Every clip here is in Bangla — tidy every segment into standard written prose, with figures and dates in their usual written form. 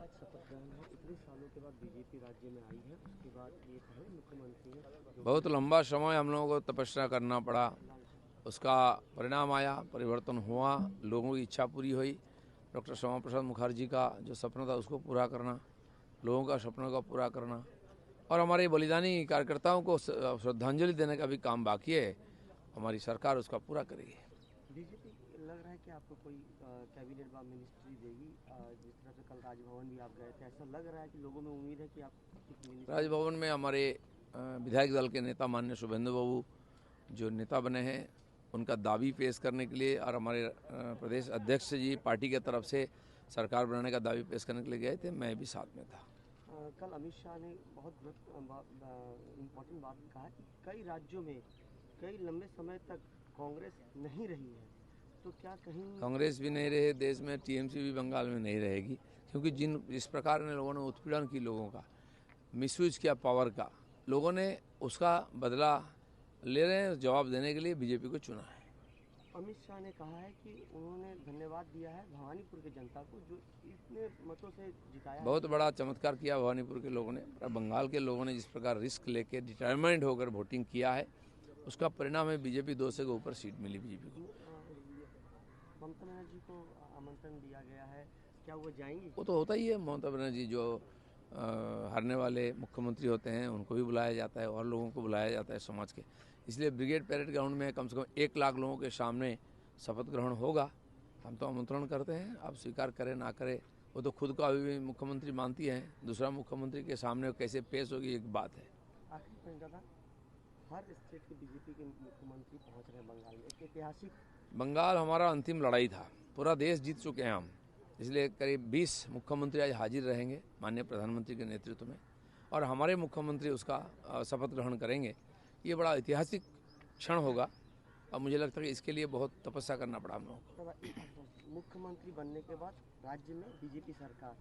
आज शपथ ग्रहण है, इतने सालों के बाद बीजेपी राज्य में आई है, उसके बाद ये पहले मुख्यमंत्री हैं बहुत लंबा समय हम लोगों को तपस्या करना पड़ा, उसका परिणाम आया, परिवर्तन हुआ, लोगों की इच्छा पूरी हुई। डॉक्टर श्यामा प्रसाद मुखर्जी का जो सपना था उसको पूरा करना, लोगों का सपनों का पूरा करना और हमारे बलिदानी कार्यकर्ताओं को श्रद्धांजलि देने का भी काम बाकी है। हमारी सरकार उसका पूरा करेगी। बीजेपी लग रहा है कि आपको कोई कैबिनेट व मिनिस्ट्री देगी, जिस तरह से कल राजभवन भी आप गए थे, ऐसा लग रहा है कि लोगों में उम्मीद है कि आप राजभवन में हमारे विधायक दल के नेता माननीय शुभेंदु बाबू जो नेता बने हैं उनका दावी पेश करने के लिए और हमारे प्रदेश अध्यक्ष जी पार्टी के तरफ से सरकार बनाने का दावी पेश करने के लिए गए थे, मैं भी साथ में था। कल अमित शाह ने बहुत इम्पोर्टेंट बात कहा कि कई राज्यों में कई लंबे समय तक कांग्रेस नहीं रही है, तो क्या कहीं कांग्रेस भी नहीं रहे देश में, टीएमसी भी बंगाल में नहीं रहेगी, क्योंकि जिस प्रकार ने लोगों ने उत्पीड़न की, लोगों का मिसयूज किया पावर का, लोगों ने उसका बदला ले रहे हैं। जवाब देने के लिए बीजेपी को चुना है। अमित शाह ने कहा है कि उन्होंने धन्यवाद दिया है भवानीपुर की जनता को जो इतने मतों से जिताया। बहुत बड़ा चमत्कार किया भवानीपुर के लोगों ने, बंगाल के लोगों ने जिस प्रकार रिस्क लेके डिटरमाइंड होकर वोटिंग किया है, उसका परिणाम है बीजेपी 200 के ऊपर सीट मिली बीजेपी को। ममता बनर्जी को आमंत्रण दिया गया है, क्या वो जाएंगी? वो तो होता ही है, ममता बनर्जी जो हारने वाले मुख्यमंत्री होते हैं उनको भी बुलाया जाता है और लोगों को बुलाया जाता है समाज के, इसलिए ब्रिगेड परेड ग्राउंड में कम से कम 1 लाख लोगों के सामने शपथ ग्रहण होगा। हम तो आमंत्रण करते हैं, आप स्वीकार करें ना करें, वो तो खुद को अभी भी मुख्यमंत्री मानती हैं, दूसरा मुख्यमंत्री के सामने कैसे पेश होगी एक बात है। आखिरी पॉइंट दादा, हर स्टेट के बीजेपी के मुख्यमंत्री पहुंच रहे हैं बंगाल में, एक ऐतिहासिक। बंगाल हमारा अंतिम लड़ाई था, पूरा देश जीत चुके हैं हम, इसलिए करीब 20 मुख्यमंत्री आज हाजिर रहेंगे माननीय प्रधानमंत्री के नेतृत्व में और हमारे मुख्यमंत्री उसका शपथ ग्रहण करेंगे। ये बड़ा ऐतिहासिक क्षण होगा और मुझे लगता है कि इसके लिए बहुत तपस्या करना पड़ा हम लोगों को। मुख्यमंत्री बनने के बाद राज्य में बीजेपी सरकार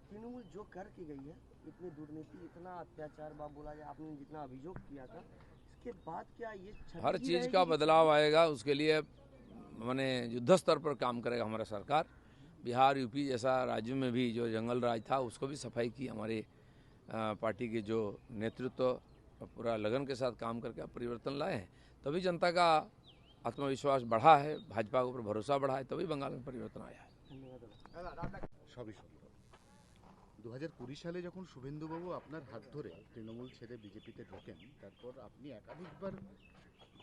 तृणमूल जो कर की गई है, इतनी दुर्नीति, इतना अत्याचार, बाप बोला जाए, आपने जितना अभियोग किया था, इसके बाद क्या ये हर चीज़ का बदलाव आएगा, उसके लिए मैंने युद्ध स्तर पर काम करेगा हमारा सरकार। बिहार यूपी जैसा राज्य में भी जो जंगल राज था उसको भी सफाई की हमारे पार्टी के जो नेतृत्व पूरा लगन के साथ काम करके परिवर्तन लाए हैं, तभी जनता का आत्मविश्वास बढ़ा है, भाजपा के ऊपर भरोसा बढ़ा है, तभी बंगाल में परिवर्तन आया है। সবই সুন্দর। 2020 সালে যখন শুভেন্দুবাবু আপনার হাত ধরে তৃণমূল ছেড়ে বিজেপিতে ঢোকেন, তারপর আপনি একাধিকবার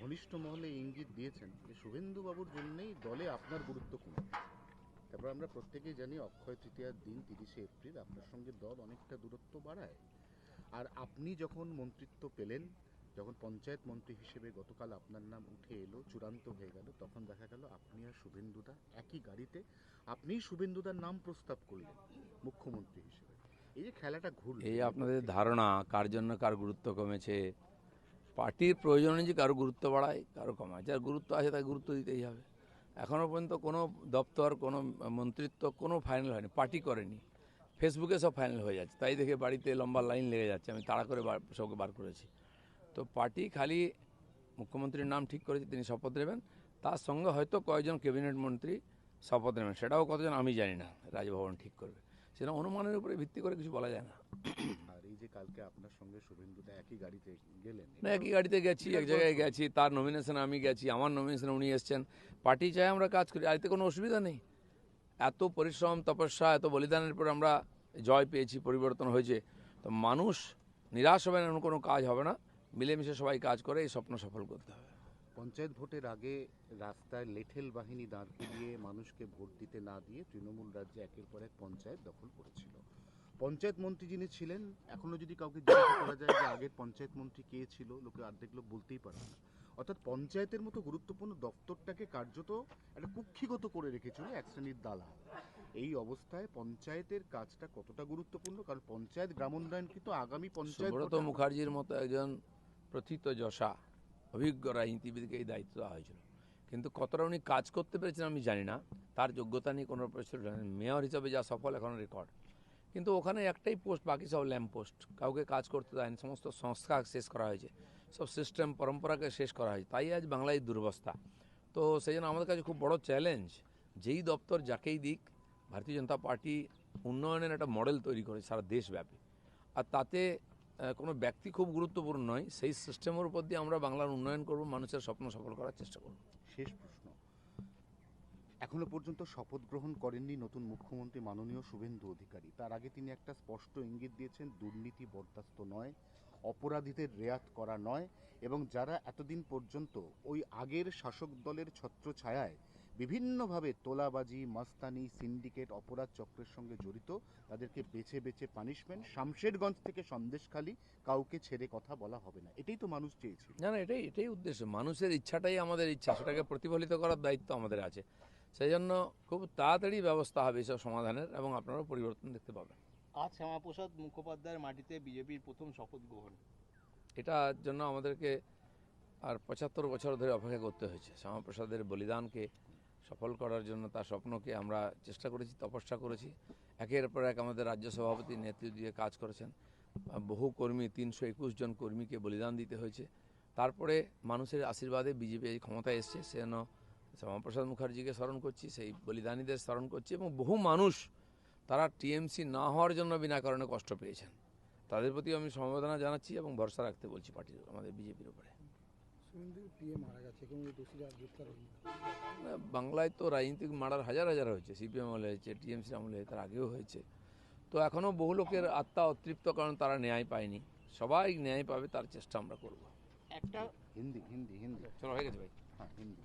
ঘনিষ্ঠ মহলে ইঙ্গিত দিয়েছেন যে শুভেন্দুবাবুর জন্যই দলে আপনার গুরুত্ব কমে। তারপর আমরা প্রত্যেকেই জানি অক্ষয় তৃতীয়ার দিন 30শে এপ্রিল আপনার সঙ্গে দল অনেকটা দূরত্ব বাড়ায়। আর আপনি যখন মন্ত্রিত্ব পেলেন, যখন পঞ্চায়েত মন্ত্রী হিসেবে গতকাল আপনার নাম উঠে এলো, চূড়ান্ত হয়ে গেল, তখন দেখা গেল আপনি আর শুভেন্দুদা একই গাড়িতে, আপনিই শুভেন্দুদার নাম প্রস্তাব করলেন মুখ্যমন্ত্রী হিসেবে। এই যে খেলাটা ঘুরল, এই আপনাদের ধারণা কার জন্য কার গুরুত্ব কমেছে, পার্টির প্রয়োজন যে কারো গুরুত্ব বাড়ায় কারো কমায়, যার গুরুত্ব আছে তাকে গুরুত্ব দিতেই হবে। এখনও পর্যন্ত কোনো দপ্তর, কোনো মন্ত্রিত্ব কোনো ফাইনাল হয়নি, পার্টি করেনি, ফেসবুকে সব ফাইনাল হয়ে যাচ্ছে, তাই দেখে বাড়িতে লম্বা লাইন লেগে যাচ্ছে, আমি তাড়া করে সবকে বার করেছি। তো পার্টি খালি মুখ্যমন্ত্রীর নাম ঠিক করেছে, তিনি শপথ নেবেন, তার সঙ্গে হয়তো কয়েকজন ক্যাবিনেট মন্ত্রী শপথ নেবেন, সেটাও কতজন আমি জানি না, রাজভবন ঠিক করবে, সেটা অনুমানের উপরে ভিত্তি করে কিছু বলা যায় না। আর এই যে কালকে আপনার সঙ্গে শুভেন্দুদা একই গাড়িতে গেলেন, না একই গাড়িতে গেছি, এক জায়গায় গেছি, তার নমিনেশনে আমি গেছি, আমার নমিনেশনে উনি এসছেন, পার্টি চাই আমরা কাজ করি, এতে কোনো অসুবিধা নেই। এত পরিশ্রম, তপস্যা, এত বলিদানের পর আমরা জয় পেয়েছি, পরিবর্তন হয়েছে, তো মানুষ নিরাশ হবে না, এমন কোনো কাজ হবে না, মিলেমিশে সবাই কাজ করে এই স্বপ্ন সফল করতে হবে। পঞ্চায়েত ভোটের আগে রাস্তায় লেঠেল বাহিনী দাঁড় করিয়ে মানুষকে ভোট দিতে না দিয়ে তৃণমূল রাজ্যে একের পর এক পঞ্চায়েত দখল করেছিল। পঞ্চায়েত মন্ত্রী যিনি ছিলেন, এখনো যদি কাউকে জিজ্ঞাসা করা যায় যে আগের পঞ্চায়েত মন্ত্রী কে ছিল, লোকে অর্ধেক লোক বলতেই পারে না। অর্থাৎ পঞ্চায়েতের মতো গুরুত্বপূর্ণ দপ্তরটাকে কার্যত একটা কুক্ষিগত করে রেখেছিল এক শ্রেণীর দালাল। এই অবস্থায় পঞ্চায়েতের কাজটা কতটা গুরুত্বপূর্ণ, কারণ পঞ্চায়েত গ্রামোন্নয়ন কিন্তু আগামী পঞ্চায়েত সুব্রত মুখার্জির মতো একজন প্রথিতযশা অভিজ্ঞ রাজনীতিবিদকে এই দায়িত্ব দেওয়া হয়েছিল, কিন্তু কতটা উনি কাজ করতে পেরেছেন আমি জানি না, তার যোগ্যতা নিয়ে কোনো প্রশ্ন, মেয়র হিসাবে যা সফল এখন রেকর্ড, কিন্তু ওখানে একটাই পোস্ট, বাকি সব ল্যাম্প পোস্ট, কাউকে কাজ করতে দেয়নি, সমস্ত সংস্কার শেষ করা হয়েছে, সব সিস্টেম পরম্পরাকে শেষ করা হয়েছে, তাই আজ বাংলায় দুরবস্থা। তো সেই জন্য আমাদের কাছে খুব বড় চ্যালেঞ্জ, যেই দপ্তর যাকেই দিক, ভারতীয় জনতা পার্টি উন্নয়নের একটা মডেল তৈরি করেছে সারা দেশব্যাপী। আর তাতে কোনো ব্যক্তি খুব গুরুত্বপূর্ণ নয়, সেই সিস্টেমের উপর দিয়ে আমরা বাংলার উন্নয়ন করব, মানুষের স্বপ্ন সফল করার চেষ্টা করব। শেষ প্রশ্ন, এখনো পর্যন্ত শপথ গ্রহণ করেননি নতুন মুখ্যমন্ত্রী মাননীয় শুভেন্দু অধিকারী। তার আগে তিনি একটা স্পষ্ট ইঙ্গিত দিয়েছেন, দুর্নীতি বরদাস্ত নয়, অপরাধীদের রেয়াত করা নয়, এবং যারা এতদিন পর্যন্ত ওই আগের শাসক দলের ছত্রছায়ায় বিভিন্নভাবে তোলাবাজি, মাস্তানি, সিন্ডিকেট, অপরাধ চক্রের সঙ্গে জড়িত, তাদেরকে বেছে বেছে পানিশমেন্ট, শামশেরগঞ্জ থেকে সন্দেশখালী, কাউকে ছেড়ে কথা বলা হবে না। এটাই তো মানুষ চেয়েছিল। না না, এটাই উদ্দেশ্য, মানুষের ইচ্ছাটাই আমাদের ইচ্ছা, সেটাকে প্রতিফলিত করার দায়িত্ব আমাদের আছে। সেই জন্য খুব তাড়াতাড়ি ব্যবস্থা হবে এসব সমাধানের, এবং আপনারাও পরিবর্তন দেখতে পাবেন। আজ শ্যামাপ্রসাদ মুখোপাধ্যায়ের মাটিতে বিজেপির প্রথম শপথ গ্রহণ। এটার জন্য আমাদেরকে আর ৭৫ বছর ধরে অপেক্ষা করতে হয়েছে। শ্যামাপ্রসাদের বলিদানকে সফল করার জন্য, তার স্বপ্নকে আমরা চেষ্টা করেছি, তপস্যা করেছি। একের পর এক আমাদের রাজ্য সভাপতি নেতৃত্ব দিয়ে কাজ করেছেন। বহু কর্মী, ৩২১ জন কর্মীকে বলিদান দিতে হয়েছে। তারপরে মানুষের আশীর্বাদে বিজেপি এই ক্ষমতায় এসছে। সেজন্য শ্যামাপ্রসাদ মুখার্জিকে স্মরণ করছি, সেই বলিদানীদের স্মরণ করছি, এবং বহু মানুষ তারা টিএমসি না হওয়ার জন্য বিনা কারণে কষ্ট পেয়েছেন। তাদের প্রতি আমি সমবেদনা জানাচ্ছি এবং ভরসা রাখতে বলছি পার্টির, আমাদের বিজেপির উপরে। বাংলায় তো রাজনীতিক মার্ডার হাজার হাজার হয়েছে, সিপিএম আমলে হয়েছে, টিএমসি আমলে, তার আগেও হয়েছে। তো এখনও বহু লোকের আত্মা অতৃপ্ত, কারণ তারা ন্যায় পায়নি। সবাই ন্যায় পাবে তার চেষ্টা আমরা করব। একটা হিন্দি হিন্দি হিন্দি চলো, হয়ে গেছে ভাই। হ্যাঁ হিন্দি।